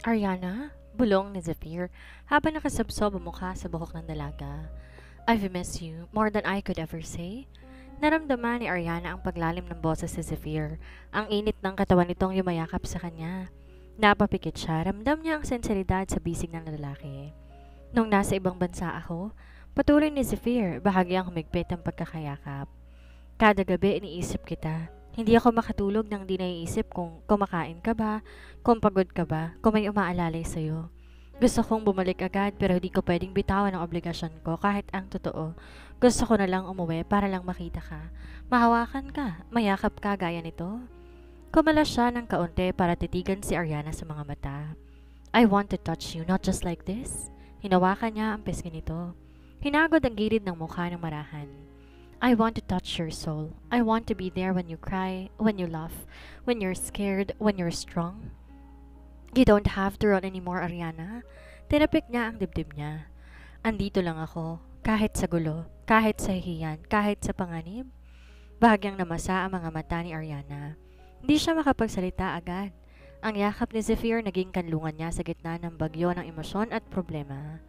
Ariana, bulong ni Zephyr habang nakasabsob ang mukha sa buhok ng dalaga. I've missed you more than I could ever say. Naramdaman ni Ariana ang paglalim ng boses ni Zephyr, ang init ng katawan nitong yumayakap sa kanya. Napapikit siya, ramdam niya ang sensibilidad sa bisig ng lalaki. Nung nasa ibang bansa ako, patuloy ni Zephyr, bahagyang humigpit ang pagkakayakap. Kada gabi iniisip kita. Hindi ako makatulog nang di naiisip kung kumakain ka ba, kung pagod ka ba, kung may umaalalay sa'yo. Gusto kong bumalik agad pero hindi ko pwedeng bitawan ang obligasyon ko kahit ang totoo. Gusto ko na lang umuwi para lang makita ka. Mahawakan ka, mayakap ka gaya nito. Kumalas siya ng kaunti para titigan si Ariana sa mga mata. I want to touch you, not just like this. Hinawakan niya ang pisngi nito. Hinagod ang gilid ng mukha ng marahan. I want to touch your soul. I want to be there when you cry, when you laugh, when you're scared, when you're strong. You don't have to run anymore, Ariana. Tinapik niya ang dibdib niya. Andito lang ako, kahit sa gulo, kahit sa hihiyan, kahit sa panganib. Bahagyang namasa ang mga mata ni Ariana. Hindi siya makapagsalita agad. Ang yakap ni Zephyr naging kanlungan niya sa gitna ng bagyo ng emosyon at problema.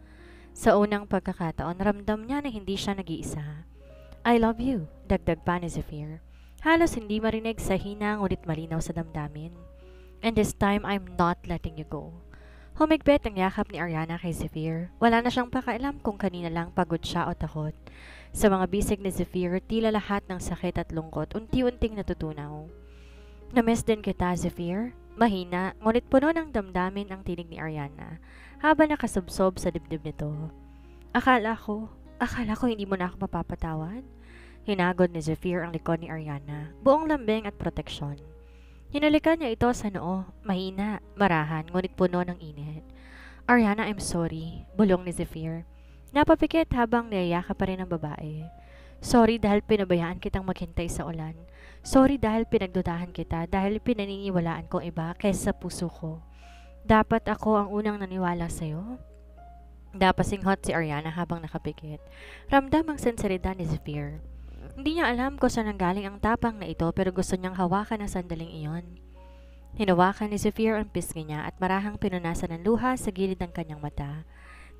Sa unang pagkakataon, ramdam niya na hindi siya nag-iisa. I love you, dagdag pa ni Zephyr. Halos hindi marinig sa hina ngunit malinaw sa damdamin. And this time, I'm not letting you go. Humigpit ang yakap ni Ariana kay Zephyr. Wala na siyang pakailam kung kanina lang pagod siya o takot. Sa mga bisig ni Zephyr, tila lahat ng sakit at lungkot unti-unting natutunaw. Namiss din kita, Zephyr. Mahina, ngunit puno ng damdamin ang tinig ni Ariana habang nakasubsob sa dibdib nito. Akala ko hindi mo na ako mapapatawad. Hinagod ni Zephyr ang likod ni Ariana, buong lambing at proteksyon. Hinalikan niya ito sa noo, mahina, marahan, ngunit puno ng init. Ariana, I'm sorry, bulong ni Zephyr. Napapikit habang niyayaka pa rin ang babae. Sorry dahil pinabayaan kitang maghintay sa ulan. Sorry dahil pinagdudahan kita, dahil pinaniniwalaan ko iba kaysa puso ko. Dapat ako ang unang naniwala sa'yo? Napasinghot si Ariana habang nakapikit. Ramdam ang sensibilidad ni Zephyr. Hindi niya alam kung saan nanggaling ang tapang na ito pero gusto niyang hawakan ang sandaling iyon. Hinawakan ni Zephyr ang pisngi niya at marahang pinunasan ng luha sa gilid ng kanyang mata.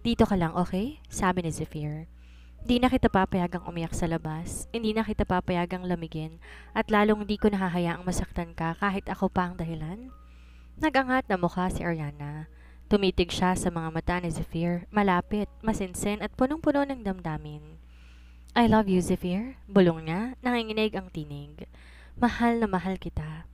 Dito ka lang, okay? Sabi ni Zephyr. Hindi na kita papayagang umiyak sa labas, hindi na kita papayagang lamigin, at lalong hindi ko nahahayaang masaktan ka kahit ako pa ang dahilan. Nagangat na mukha si Ariana. Tumitig siya sa mga mata ni Zephyr, malapit, masinsin at punong-puno ng damdamin. I love you, Zephyr. Bulong niya, nanginginig ang tinig. Mahal na mahal kita.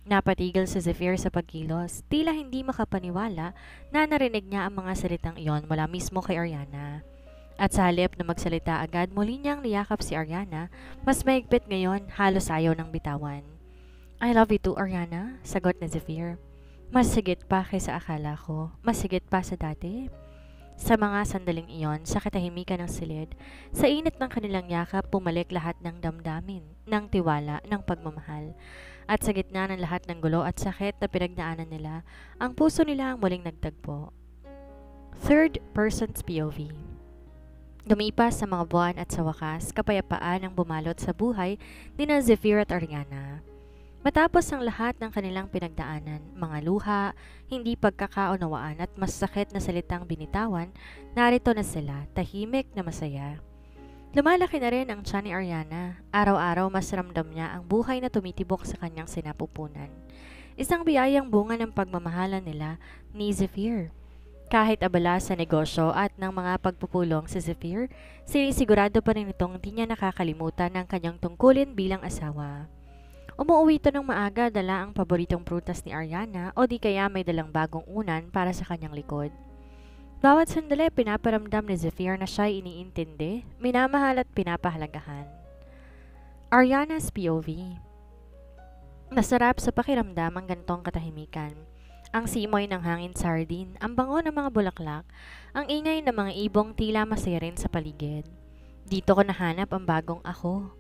Napatigil si Zephyr sa pagkilos, tila hindi makapaniwala na narinig niya ang mga salitang iyon mula mismo kay Ariana. At sa halip na magsalita agad, muli niyang niyakap si Ariana, mas mahigpit ngayon, halos ayaw ng bitawan. I love you too, Ariana, sagot ni Zephyr. Mas higit pa kaysa akala ko, mas higit pa sa dati. Sa mga sandaling iyon, sa katahimikan ng silid, sa init ng kanilang yakap, pumalik lahat ng damdamin, ng tiwala, ng pagmamahal. At sa gitna ng lahat ng gulo at sakit na pinagdaanan nila, ang puso nila ang muling nagtagpo. Third person's POV. Lumipas sa mga buwan at sa wakas, kapayapaan ang bumalot sa buhay ni na Zephyr at Ariana. Matapos ang lahat ng kanilang pinagdaanan, mga luha, hindi pagkakaunawaan at mas sakit na salitang binitawan, narito na sila, tahimik na masaya. Lumalaki na rin ang tiyan ni Ariana. Araw-araw mas ramdam niya ang buhay na tumitibok sa kanyang sinapupunan. Isang biyayang bunga ng pagmamahalan nila ni Zephyr. Kahit abala sa negosyo at ng mga pagpupulong si Zephyr, sinisigurado pa rin itong di niya nakakalimutan ng kanyang tungkulin bilang asawa. Umuuwi ito ng maaga, dala ang paboritong prutas ni Ariana o di kaya may dalang bagong unan para sa kanyang likod. Bawat sandali pinaparamdam ni Zephyr na siya'y iniintindi, minamahal at pinapahalagahan. Ariana's POV. Masarap sa pakiramdam ang gantong katahimikan. Ang simoy ng hangin sardine, ang bango ng mga bulaklak, ang ingay ng mga ibong tila masaya rin sa paligid. Dito ko nahanap ang bagong ako.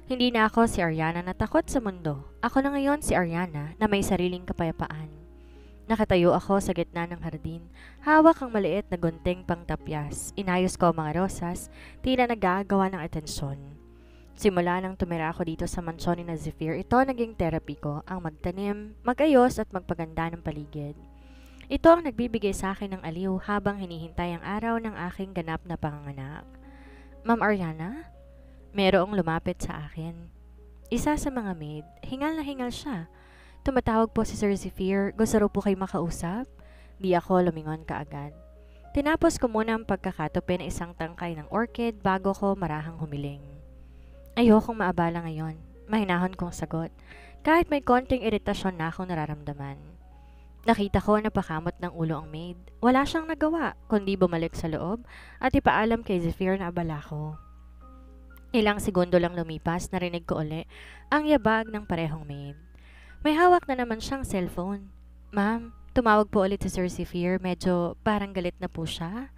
Hindi na ako si Ariana na takot sa mundo. Ako na ngayon si Ariana na may sariling kapayapaan. Nakatayo ako sa gitna ng hardin. Hawak ang maliit na gunting pangtapyas. Inayos ko ang mga rosas, tila nagagawa ng atensyon. Simula nang tumira ako dito sa mansyon ni na Zephyr, ito naging therapy ko, ang magtanim, magayos at magpaganda ng paligid. Ito ang nagbibigay sa akin ng aliw habang hinihintay ang araw ng aking ganap na panganganak. Ma'am Ariana? Merong lumapit sa akin. Isa sa mga maid, hingal na hingal siya. Tumatawag po si Sir Zephyr, gusto raw po kayo makausap. Di ako lumingon kaagad. Tinapos ko muna ang pagkakatupi ng isang tangkay ng orchid bago ko marahang humiling. Ayokong maabala ngayon, mahinahon kong sagot, kahit may konting iritasyon na akong nararamdaman. Nakita ko na pakamot ng ulo ang maid. Wala siyang nagawa, kundi bumalik sa loob at ipaalam kay Zephyr na abala ko. Ilang segundo lang lumipas, narinig ko uli ang yabag ng parehong maid. May hawak na naman siyang cellphone. Ma'am, tumawag po ulit si Sir Zephyr, medyo parang galit na po siya.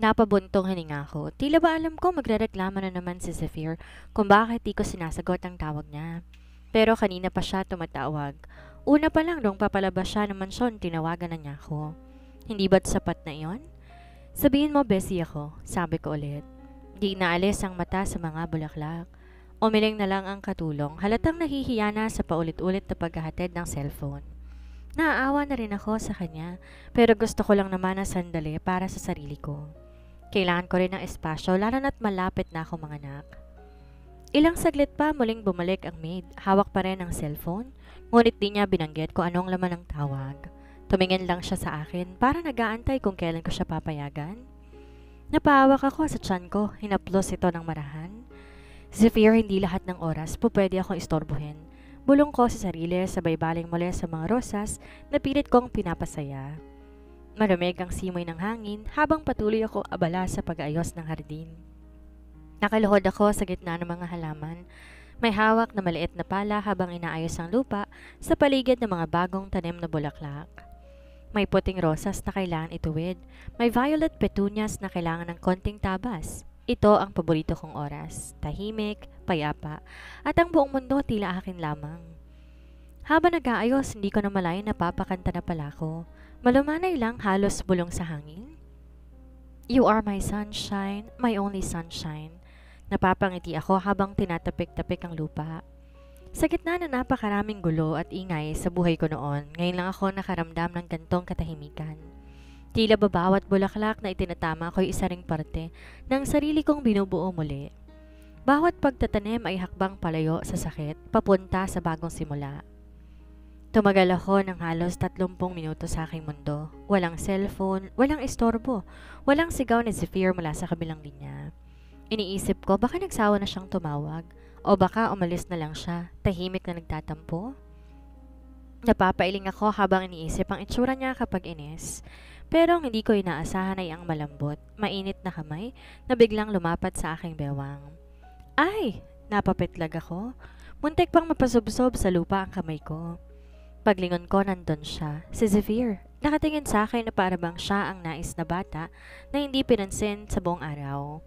Napabuntong hininga ko. Tila ba alam ko magrereklamo na naman si Zephyr kung bakit di ko sinasagot ang tawag niya. Pero kanina pa siya tumatawag. Una pa lang nung papalabas siya ng mansyon, tinawagan na niya ako. Hindi ba't sapat na iyon? Sabihin mo, busy ako, sabi ko ulit. Di naalis ang mata sa mga bulaklak. Umiling na lang ang katulong, halatang nahihiya na sa paulit-ulit na paghahatid ng cellphone. Naaawa na rin ako sa kanya, pero gusto ko lang naman ng sandali para sa sarili ko. Kailangan ko rin ng espasyo, lalo na't malapit na ako manganak. Ilang saglit pa muling bumalik ang maid, hawak pa rin ang cellphone, ngunit di niya binanggit kung anong laman ng tawag. Tumingin lang siya sa akin para nag-aantay kung kailan ko siya papayagan. Napahawak ako sa tiyan ko, hinaplos ito ng marahan. Zephyr, hindi lahat ng oras po pwede akong istorbohin. Bulong ko sa sarili, sabay baling muli sa mga rosas na pilit kong pinapasaya. Malamig ang simoy ng hangin habang patuloy ako abala sa pag-aayos ng hardin. Nakaluhod ako sa gitna ng mga halaman. May hawak na maliit na pala habang inaayos ang lupa sa paligid ng mga bagong tanim na bulaklak. May puting rosas na kailangan ituwid. May violet petunias na kailangan ng konting tabas. Ito ang paborito kong oras. Tahimik, payapa, at ang buong mundo tila akin lamang. Habang nag-aayos, hindi ko na malayan na papakanta na pala ko. Malumanay lang, halos bulong sa hangin. You are my sunshine, my only sunshine. Napapangiti ako habang tinatapik-tapik ang lupa. Sa gitna na napakaraming gulo at ingay sa buhay ko noon, ngayon lang ako nakaramdam ng gantong katahimikan. Tila ba bawat bulaklak na itinatama ko'y isa ring parte ng sarili kong binubuo muli. Bawat pagtatanim ay hakbang palayo sa sakit, papunta sa bagong simula. Tumagal ako ng halos 30 minuto sa aking mundo. Walang cellphone, walang istorbo, walang sigaw ni Zephyr mula sa kabilang linya. Iniisip ko baka nagsawa na siyang tumawag o baka umalis na lang siya, tahimik na nagtatampo. Napapailing ako habang iniisip ang itsura niya kapag inis. Pero ang hindi ko inaasahan ay ang malambot, mainit na kamay na biglang lumapat sa aking bewang. Ay! Napapitlag ako. Muntik pang mapasubsob sa lupa ang kamay ko. Paglingon ko, nandun siya, si Zephyr. Nakatingin sa akin na parabang siya ang nais na bata na hindi pinansin sa buong araw.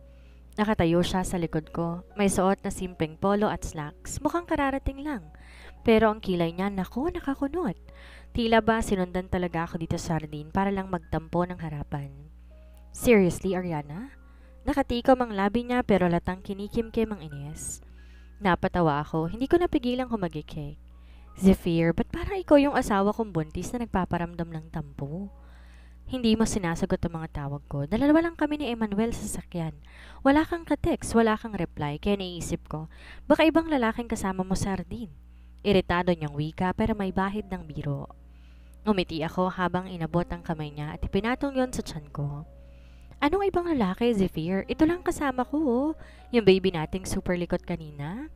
Nakatayo siya sa likod ko, may suot na simpleng polo at slacks, mukhang kararating lang. Pero ang kilay niya, naku, nakakunot. Tila ba sinundan talaga ako dito sa hardin para lang magtampo ng harapan. Seriously, Ariana? Nakatikom ang labi niya pero latang kinikim-kim ang inis. Napatawa ako, hindi ko napigilang humagikik. Zephyr, ba't parang ikaw yung asawa kong buntis na nagpaparamdam ng tampo? Hindi mo sinasagot ang mga tawag ko. Dalawa lang kami ni Emmanuel sa sasakyan. Wala kang ka-text, wala kang reply, kaya naisip ko, baka ibang lalaking kasama mo sa hardin. Iritado niyang wika pero may bahid ng biro. Umiti ako habang inabot ang kamay niya at ipinatong yon sa tiyan ko. Anong ibang lalaki, Zephyr? Ito lang kasama ko, oh. Yung baby nating super likot kanina.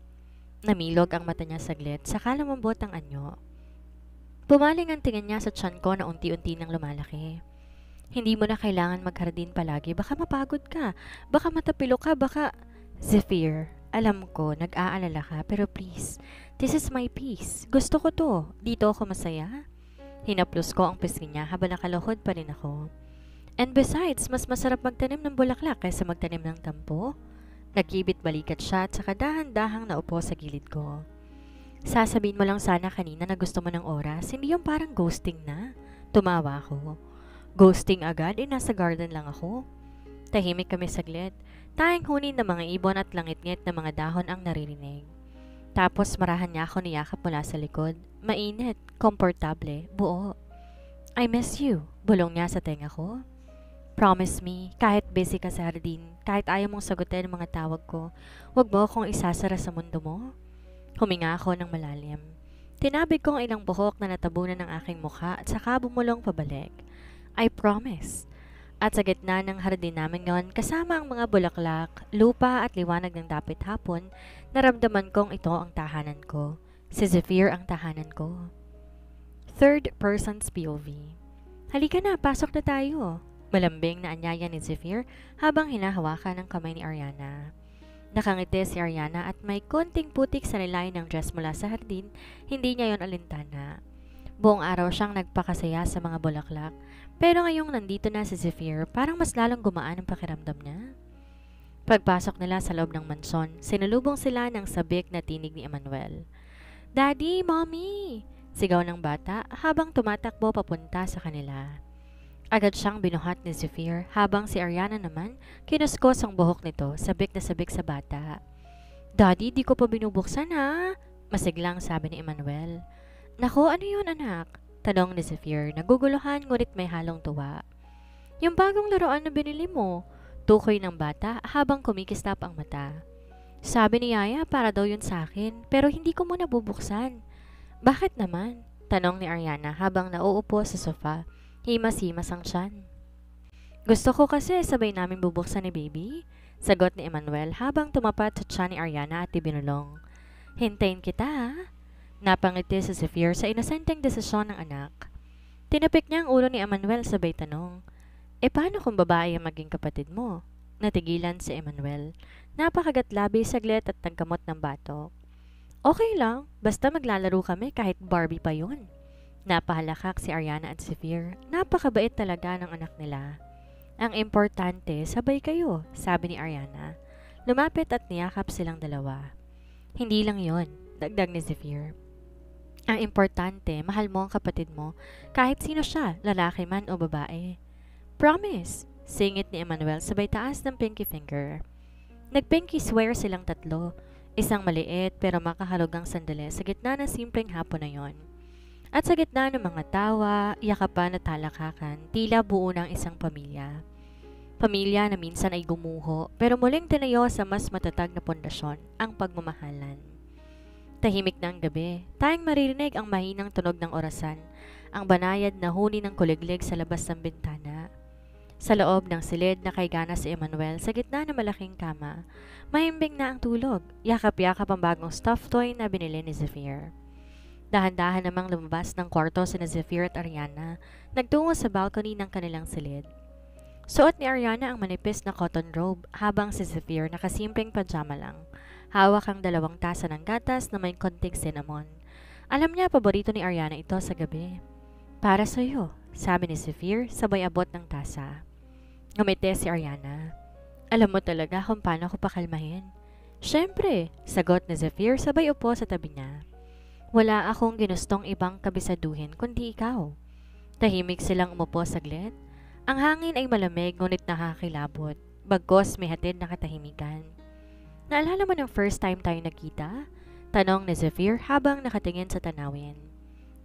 Namilog ang mata niya saglit, saka lumambot ang anyo. Pumaling ang tingin niya sa tiyan ko na unti-unti nang lumalaki. Hindi mo na kailangan maghardin palagi, baka mapagod ka, baka matapilo ka, baka... Zephyr, alam ko, nag-aalala ka, pero please, this is my peace. Gusto ko to, dito ako masaya. Hinaplos ko ang pisngi niya habang nakaluhod pa rin ako. And besides, mas masarap magtanim ng bulaklak kaysa magtanim ng tampo. Nagkibit balikat siya at saka dahan-dahang naupo sa gilid ko. Sasabihin mo lang sana kanina na gusto mo ng oras, hindi yung parang ghosting na. Tumawa ako. Ghosting agad, nasa garden lang ako. Tahimik kami saglit. Tayong hunin ng mga ibon at langit-ngit na mga dahon ang naririnig. Tapos marahan niya ako niyakap mula sa likod. Mainit, komportable, buo. I miss you, bulong niya sa tenga ko. Promise me, kahit busy ka sa hardin, kahit ayaw mong sagutin ang mga tawag ko, huwag mo akong isasara sa mundo mo. Huminga ako ng malalim. Tinabig ko ang ilang buhok na natabunan ng aking mukha at saka bumulong pabalik. I promise. At sa gitna ng hardin namin yon, kasama ang mga bulaklak, lupa at liwanag ng dapit hapon, naramdaman kong ito ang tahanan ko. Si Zephyr ang tahanan ko. Third person's POV. Halika na, pasok na tayo. Malambing na anyaya ni Zephyr habang hinahawakan ng kamay ni Ariana. Nakangiti si Ariana at may konting putik sa nilay ng dress mula sa hardin, hindi niya yon alintana. Buong araw siyang nagpakasaya sa mga bulaklak, pero ngayong nandito na si Zephyr, parang mas lalong gumaan ang pakiramdam niya. Pagpasok nila sa loob ng mansyon, sinulubong sila ng sabik na tinig ni Emmanuel. Daddy, Mommy! Sigaw ng bata habang tumatakbo papunta sa kanila. Agad siyang binuhat ni Zephyr habang si Ariana naman kinuskos ang buhok nito, sabik na sabik sa bata. Daddy, di ko pa binubuksan ha? Masiglang sabi ni Emmanuel. Naku, ano yun anak? Tanong ni Zephyr, naguguluhan ngunit may halong tuwa. Yung bagong laruan na binili mo, tukoy ng bata habang kumikistap ang mata. Sabi ni Yaya para daw yun sa akin pero hindi ko muna bubuksan. Bakit naman? Tanong ni Ariana habang nauupo sa sofa. Himas-himas ang tiyan. Gusto ko kasi sabay namin bubuksan ni baby. Sagot ni Emmanuel habang tumapat sa tiyan ni Ariana at ibinulong. Hintayin kita ha? Napangiti si Zephyr sa inosenteng desisyon ng anak. Tinapik niya ang ulo ni Emmanuel sabay tanong. Paano kung babae ang maging kapatid mo? Natigilan si Emmanuel. Napakagatlabi saglit at nagkamot ng batok. Okay lang, basta maglalaro kami kahit Barbie pa yun. Napahalakak si Ariana at Zephyr. Napakabait talaga ng anak nila. Ang importante, sabay kayo, sabi ni Ariana. Lumapit at niyakap silang dalawa. Hindi lang yon, dagdag ni Zephyr. Ang importante, mahal mo ang kapatid mo, kahit sino siya, lalaki man o babae. Promise, singit ni Emmanuel sabay taas ng pinky finger. Nag-pinky swear silang tatlo, isang maliit pero makahulugang sandali sa gitna ng simpleng hapon na yon. At sa gitna ng mga tawa, yakapan at talakakan, tila buo ng isang pamilya. Pamilya na minsan ay gumuho, pero muling tinayo sa mas matatag na pundasyon, ang pagmamahalan. Tahimik na ang gabi, tayong maririnig ang mahinang tunog ng orasan, ang banayad na huni ng kuliglig sa labas ng bintana. Sa loob ng silid nakaigana si Emmanuel sa gitna ng malaking kama, mahimbing na ang tulog, yakap-yakap ang bagong stuffed toy na binili ni Zephyr. Dahan-dahan namang lumabas ng kwarto sina Zephyr at Ariana, nagtungo sa balcony ng kanilang silid. Suot ni Ariana ang manipis na cotton robe habang si Zephyr nakasimpleng pajama lang. Hawak ang 2 tasa ng gatas na may konting cinnamon. Alam niya paborito ni Ariana ito sa gabi. Para sa'yo, sabi ni Zephyr sabay abot ng tasa. Ngumiti si Ariana. Alam mo talaga kung paano ko pakalmahin. Siyempre, sagot ni Zephyr sabay upo sa tabi niya. Wala akong ginustong ibang kabisaduhin kundi ikaw. Tahimik silang umupo saglit. Ang hangin ay malamig ngunit nakakilabot. Bagkos may hatid na katahimikan. Naalala mo ng first time tayo nagkita? Tanong ni Zephyr habang nakatingin sa tanawin.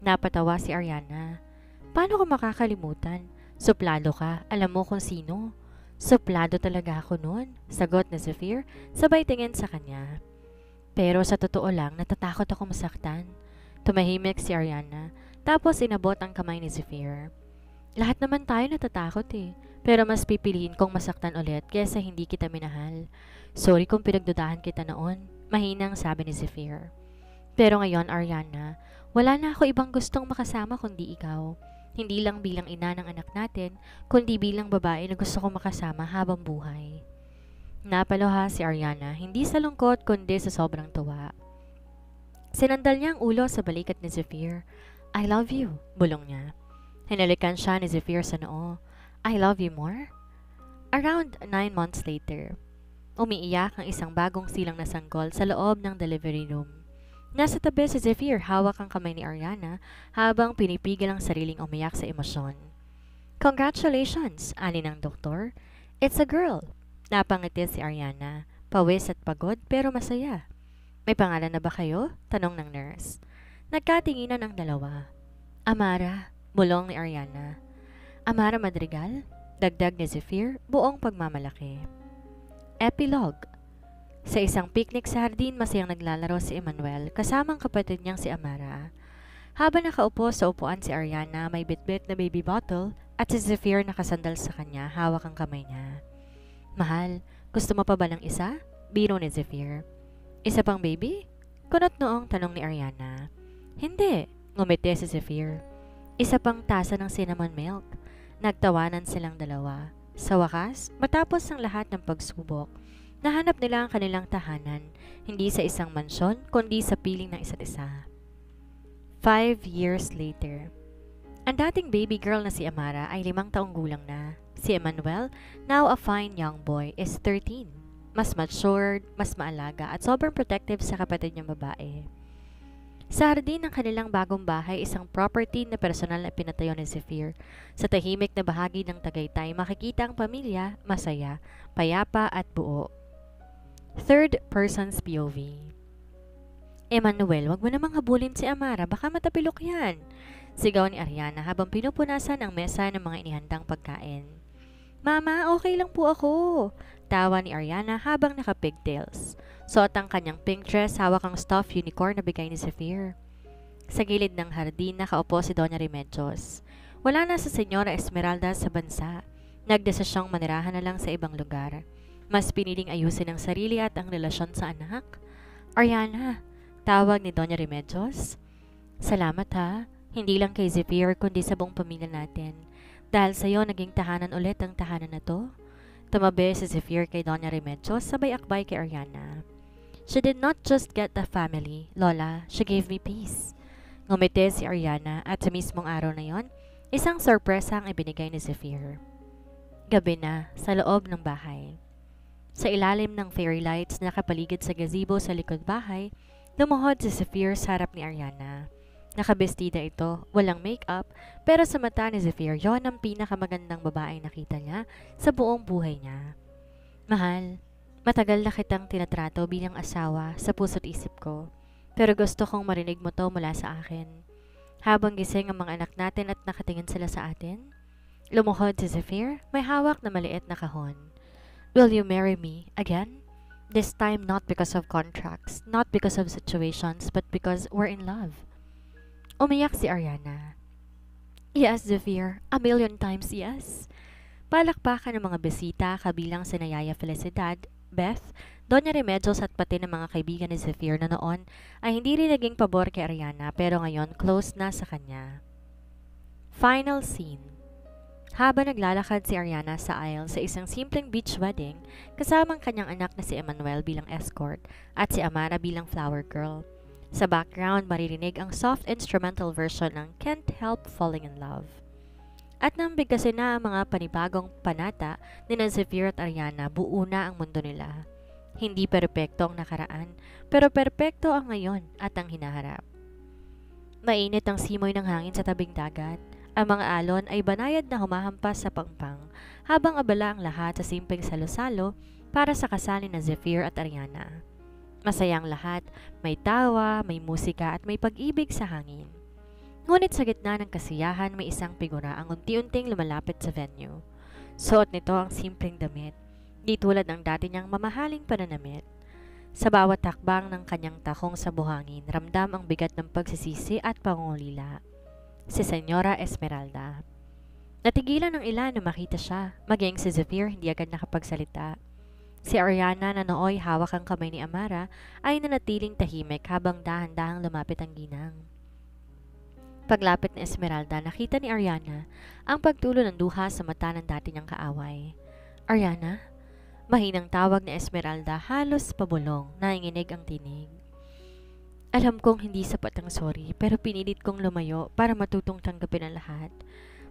Napatawa si Ariana. Paano ko makakalimutan? Suplado ka, alam mo kung sino? Suplado talaga ako noon, sagot ni Zephyr sabay tingin sa kanya. Pero sa totoo lang, natatakot ako masaktan. Tumahimik si Ariana, tapos inabot ang kamay ni Zephyr. Lahat naman tayo natatakot pero mas pipiliin kong masaktan ulit kaysa hindi kita minahal. Sorry kung pinagdudahan kita noon, mahinang sabi ni Zephyr. Pero ngayon, Ariana, wala na ako ibang gustong makasama kundi ikaw. Hindi lang bilang ina ng anak natin, kundi bilang babae na gusto kong makasama habang buhay. Napaluha si Ariana, hindi sa lungkot kundi sa sobrang tuwa. Sinandal niya ang ulo sa balikat ni Zephyr. I love you, bulong niya. Hinalikan siya ni Zephyr sa noo. I love you more? Around 9 months later, umiiyak ang isang bagong silang na sanggol sa loob ng delivery room. Nasa tabi si Zephyr, hawak ang kamay ni Ariana habang pinipigil ang sariling umiyak sa emosyon. Congratulations, ani ng doktor. It's a girl. Napangiti si Ariana, pawis at pagod pero masaya. May pangalan na ba kayo? Tanong ng nurse. Nagkatinginan ang dalawa. Amara, bulong ni Ariana. Amara Madrigal, dagdag ni Zephyr, buong pagmamalaki. Epilogue. Sa isang picnic sa hardin, masayang naglalaro si Emmanuel kasamang kapatid niyang si Amara. Habang nakaupo sa upuan si Ariana, may bitbit na baby bottle at si Zephyr nakasandal sa kanya, hawak ang kamay niya. Mahal, gusto mo pa ba ng isa? Biro ni Zephyr. Isa pang baby? Kunot noong tanong ni Ariana. Hindi, ngumiti si Zephyr. Isa pang tasa ng cinnamon milk. Nagtawanan silang dalawa. Sa wakas, matapos ang lahat ng pagsubok, nahanap nila ang kanilang tahanan, hindi sa isang mansyon, kundi sa piling ng isa't isa. 5 years later. Ang dating baby girl na si Amara ay 5 taong gulang na. Si Emmanuel, now a fine young boy, is 13. Mas matured, mas maalaga at sobrang protective sa kapatid niyang babae. Sa hardin ng kanilang bagong bahay, isang property na personal na pinatayo ni Zephyr. Sa tahimik na bahagi ng Tagaytay, makikita ang pamilya, masaya, payapa at buo. Third person's POV. Emmanuel, wag mo namang habulin si Amara, baka matapilok yan. Sigaw ni Ariana habang pinupunasan ang mesa ng mga inihandang pagkain. Mama, okay lang po ako. Tawa ni Ariana habang naka-pigtails. Suot ang kanyang pink dress, hawak ang stuffed unicorn na bigay ni Zephyr. Sa gilid ng hardin, nakaupo si Doña Remedios. Wala na sa Senyora Esmeralda sa bansa. Nagdesisyong manirahan na lang sa ibang lugar. Mas piniling ayusin ang sarili at ang relasyon sa anak. Ariana, tawag ni Doña Remedios. Salamat ha, hindi lang kay Zephyr kundi sa buong pamilya natin. Dahil sa'yo naging tahanan ulit ang tahanan na to. Tumabi si Zephyr kay Doña Remedios, sabay akbay kay Ariana. She did not just get the family, Lola, she gave me peace. Ngumiti si Ariana at sa mismong araw na yon, isang sorpresa ang ibinigay ni Zephyr. Gabi na, sa loob ng bahay. Sa ilalim ng fairy lights na nakapaligid sa gazebo sa likod bahay, lumuhod si Zephyr sa harap ni Ariana. Nakabestida ito, walang make-up, pero sa mata ni Zephyr, yon ang pinakamagandang babaeng nakita niya sa buong buhay niya. Mahal, matagal na kitang tinatrato bilang asawa sa puso't isip ko, pero gusto kong marinig mo to mula sa akin. Habang gising ang mga anak natin at nakatingin sila sa atin, lumuhod si Zephyr, may hawak na maliit na kahon. Will you marry me again? This time not because of contracts, not because of situations, but because we're in love. Umiyak si Ariana. Yes, Zephyr. A million times yes. Palakpakan ng mga bisita kabilang si Yaya Felicidad, Beth, Doña Remedios at pati ng mga kaibigan ni Zephyr na noon ay hindi rin naging pabor kay Ariana pero ngayon close na sa kanya. Final scene. Habang naglalakad si Ariana sa aisle sa isang simpleng beach wedding kasamang kanyang anak na si Emmanuel bilang escort at si Amara bilang flower girl. Sa background, maririnig ang soft instrumental version ng Can't Help Falling in Love. At nang bigkasin na ang mga panibagong panata ni Zephyr at Ariana, buo na ang mundo nila. Hindi perpekto ang nakaraan, pero perpekto ang ngayon at ang hinaharap. Mainit ang simoy ng hangin sa tabing dagat. Ang mga alon ay banayad na humahampas sa pangpang, habang abala ang lahat sa simpleng salo-salo para sa kasal ni Zephyr at Ariana. Masayang lahat, may tawa, may musika at may pag-ibig sa hangin. Ngunit sa gitna ng kasiyahan may isang figura ang unti-unting lumalapit sa venue. Suot nito ang simpleng damit, di tulad ng dati niyang mamahaling pananamit. Sa bawat takbang ng kanyang takong sa buhangin, ramdam ang bigat ng pagsisisi at pangungulila. Si Senyora Esmeralda. Natigilan ng ilan na makita siya, maging si Zephyr hindi agad nakapagsalita. Si Ariana na nooy hawak ang kamay ni Amara ay nanatiling tahimik habang dahan-dahang lumapit ang ginang. Paglapit ni Esmeralda, nakita ni Ariana ang pagtulo ng duha sa mata ng dati niyang kaaway. Ariana? Mahinang tawag ni Esmeralda, halos pabulong, nanginginig ang tinig. Alam kong hindi sapat ang sorry, pero pinilit kong lumayo para matutong tanggapin ang lahat.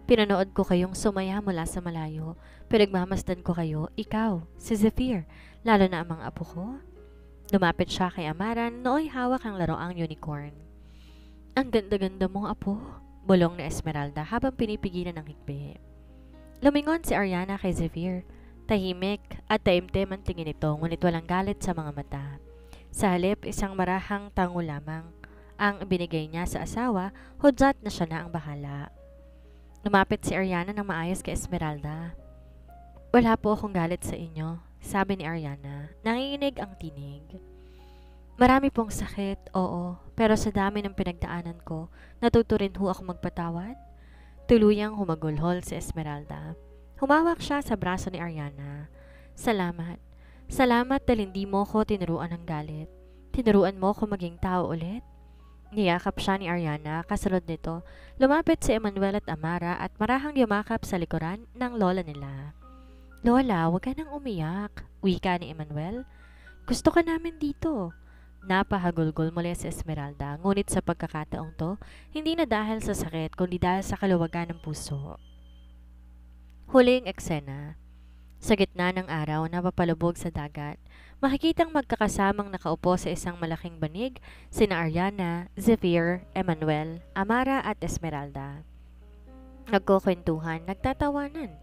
Pinanood ko kayong sumaya mula sa malayo. Pinagmamasdan ko kayo, ikaw, si Zephyr, lalo na ang mga apo ko. Lumapit siya kay Amara, nooy hawak ang laroang unicorn. Ang ganda-ganda mong apo, bulong na Esmeralda habang pinipigilan ng higbi. Lumingon si Ariana kay Zephyr. Tahimik at taimtim ang tingin nito, ngunit walang galit sa mga mata. Sa halip, isang marahang tango lamang. ang binigay niya sa asawa, hudyat na siya na ang bahala. Lumapit si Ariana ng maayos kay Esmeralda. Wala po akong galit sa inyo, sabi ni Ariana. Nanginginig ang tinig. Marami pong sakit, oo, pero sa dami ng pinagdaanan ko, natuto rin ho ako magpatawad. Tuluyang humagulhol si Esmeralda. Humawak siya sa braso ni Ariana. Salamat. Salamat dahil hindi mo ko tinuruan ng galit. Tinuruan mo ko maging tao ulit. Niyakap siya ni Ariana, kasunod nito, lumapit si Emmanuel at Amara at marahang yumakap sa likuran ng lola nila. Lola, huwag ka nang umiyak, wika ni Emmanuel. Gusto ka namin dito. Napahagulgol muli si Esmeralda, ngunit sa pagkakataong to, hindi na dahil sa sakit kundi dahil sa kaluwagan ng puso. Huling eksena. Sa gitna ng araw na papalubog sa dagat, makikitang magkakasamang nakaupo sa isang malaking banig sina Ariana, Zephyr, Emmanuel, Amara at Esmeralda. Nagkukwentuhan, nagtatawanan.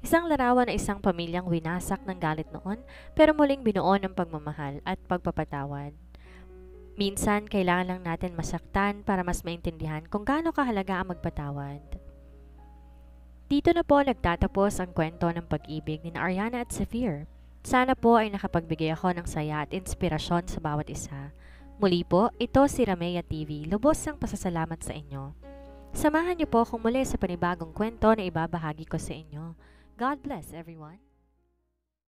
Isang larawan na isang pamilyang winasak ng galit noon pero muling binuo ng pagmamahal at pagpapatawad. Minsan, kailangan lang natin masaktan para mas maintindihan kung gaano kahalaga ang magpatawad. Dito na po nagtatapos ang kwento ng pag-ibig ni Ariana at Zephyr. Sana po ay nakapagbigay ako ng saya at inspirasyon sa bawat isa. Muli po, ito si Ramea TV. Lubos ang pasasalamat sa inyo. Samahan niyo po akong muli sa panibagong kwento na ibabahagi ko sa inyo. God bless everyone.